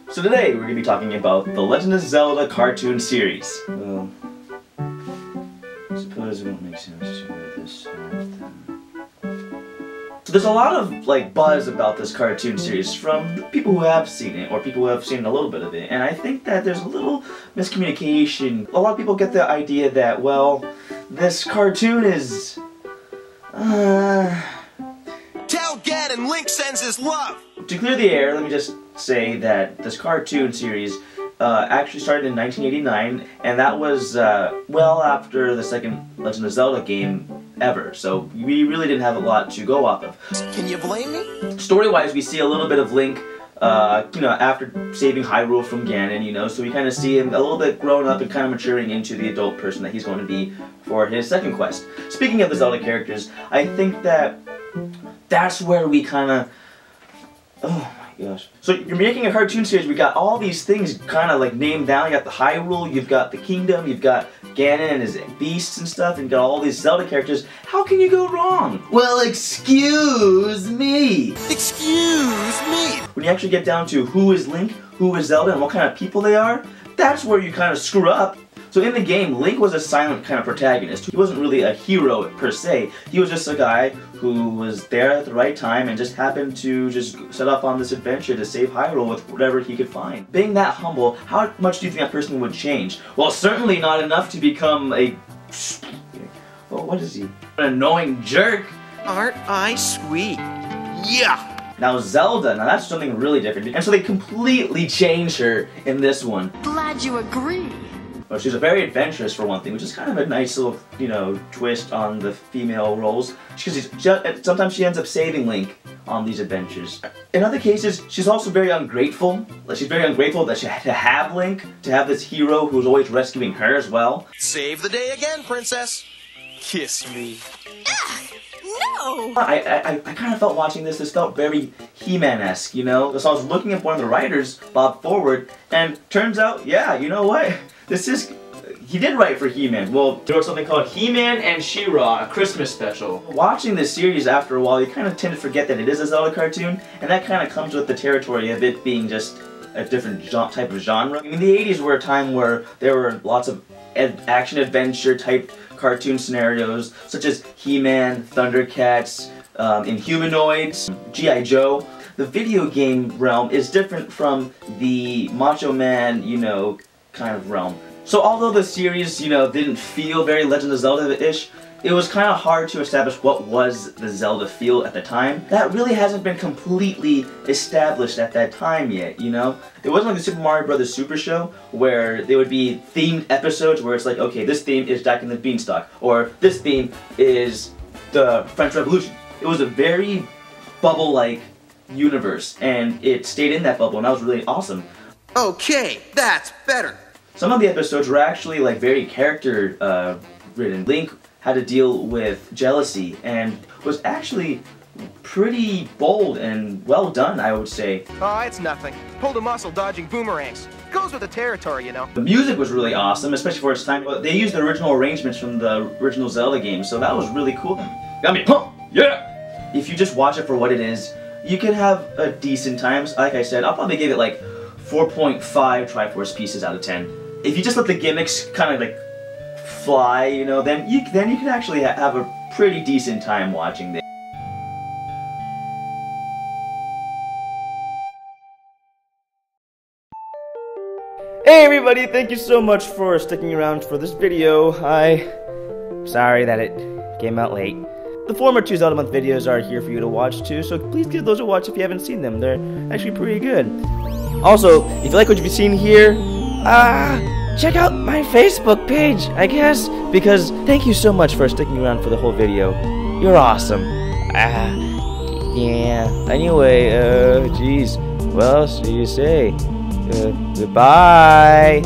So today we're going to be talking about the Legend of Zelda cartoon series. Well, I suppose it won't make sense to wear this then. So there's a lot of buzz about this cartoon series from the people who have seen it, or people who have seen a little bit of it, and I think that there's a little miscommunication. A lot of people get the idea that, well, this cartoon is... Tell Ganon Link sends his love! To clear the air, let me just say that this cartoon series actually started in 1989, and that was well after the second Legend of Zelda game ever, so we really didn't have a lot to go off of. Can you blame me? Story-wise, we see a little bit of Link, after saving Hyrule from Ganon, so we kind of see him a little bit grown up and kind of maturing into the adult person that he's going to be for his second quest. Speaking of the Zelda characters, I think that that's where we kind of... Oh my gosh. So you're making a cartoon series, we got all these things kind of named down. You got the Hyrule, you've got the kingdom, you've got Ganon and his beasts and stuff, and you got all these Zelda characters. How can you go wrong? Well, excuse me. Excuse me. When you actually get down to who is Link, who is Zelda, and what kind of people they are, that's where you kind of screw up. So in the game, Link was a silent kind of protagonist. He wasn't really a hero per se. He was just a guy who was there at the right time and just happened to just set off on this adventure to save Hyrule with whatever he could find. Being that humble, how much do you think that person would change? Well, certainly not enough to become a... Well, what is he? An annoying jerk. Aren't I sweet? Yeah! Now Zelda, now that's something really different. And so they completely changed her in this one. Glad you agree. Well, she's a very adventurous for one thing, which is kind of a nice little, twist on the female roles. Because sometimes she ends up saving Link on these adventures. In other cases, she's also very ungrateful. She's very ungrateful that she had to have Link, to have this hero who's always rescuing her as well. Save the day again, princess. Kiss me. No! I kind of felt watching this felt very He-Man-esque, So I was looking at one of the writers, Bob Forward, and turns out, yeah, you know what? He did write for He-Man. Well, there was something called He-Man and She-Ra, a Christmas special. Watching this series after a while, you kind of tend to forget that it is a Zelda cartoon, and that kind of comes with the territory of it being just a different type of genre. I mean, the 80s were a time where there were lots of action-adventure type cartoon scenarios, such as He-Man, Thundercats, Inhumanoids, G.I. Joe. The video game realm is different from the Macho Man, kind of realm. So although the series, didn't feel very Legend of Zelda-ish, it was kind of hard to establish what was the Zelda feel at the time. That really hasn't been completely established at that time yet, It wasn't like the Super Mario Bros. Super Show, where there would be themed episodes where it's like, okay, this theme is Jack and the Beanstalk, or this theme is the French Revolution. It was a very bubble-like universe, and it stayed in that bubble, and that was really awesome. Okay, that's better. Some of the episodes were actually very character ridden. Link had to deal with jealousy and was actually pretty bold and well done, I would say. Oh, it's nothing. Pulled a muscle dodging boomerangs. Goes with the territory, The music was really awesome, especially for its time. They used the original arrangements from the original Zelda game, so that was really cool. Got me pumped! Yeah! If you just watch it for what it is, you can have a decent time. Like I said, I'll probably give it 4.5 Triforce pieces out of 10. If you just let the gimmicks kind of fly, then you can actually have a pretty decent time watching this. Hey everybody, thank you so much for sticking around for this video. Sorry that it came out late. The former 2 Zelda Month videos are here for you to watch too, so please give those a watch if you haven't seen them. They're actually pretty good. Also, if you like what you've seen here, check out my Facebook page, I guess, because thank you so much for sticking around for the whole video. You're awesome. Yeah. Anyway, geez, what else do you say? Goodbye.